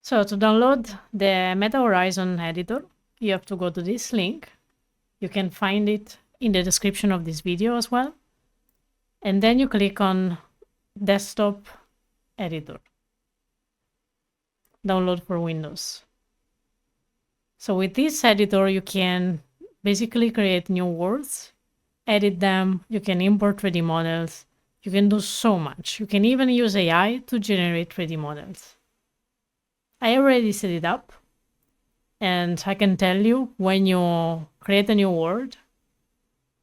So to download the Meta Horizon editor, you have to go to this link. You can find it in the description of this video as well. And then you click on Desktop Editor. Download for Windows. So with this editor, you can basically create new words, edit them, you can import 3D models, you can do so much. You can even use AI to generate 3D models. I already set it up, and I can tell you when you create a new word,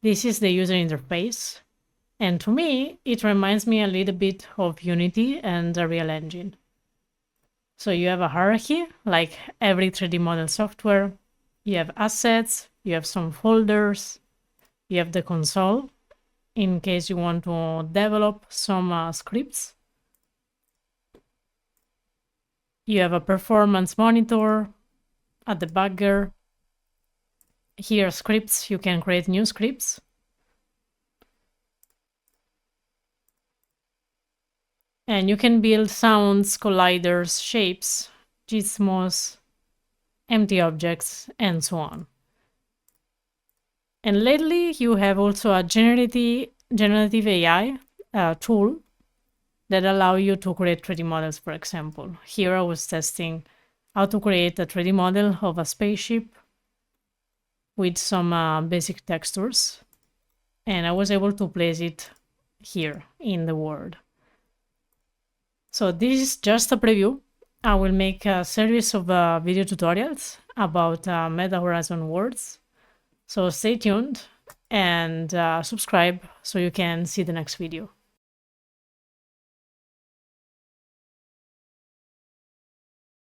this is the user interface. And to me, it reminds me a little bit of Unity and Unreal Engine. So you have a hierarchy, like every 3D model software. You have assets, you have some folders, you have the console, in case you want to develop some scripts. You have a performance monitor, a debugger. Here, scripts, you can create new scripts. And you can build sounds, colliders, shapes, gizmos, empty objects, and so on. And lately, you have also a generative AI tool that allow you to create 3D models, for example. Here I was testing how to create a 3D model of a spaceship with some basic textures. And I was able to place it here in the world. So this is just a preview. I will make a series of video tutorials about Meta Horizon words. So stay tuned and subscribe so you can see the next video.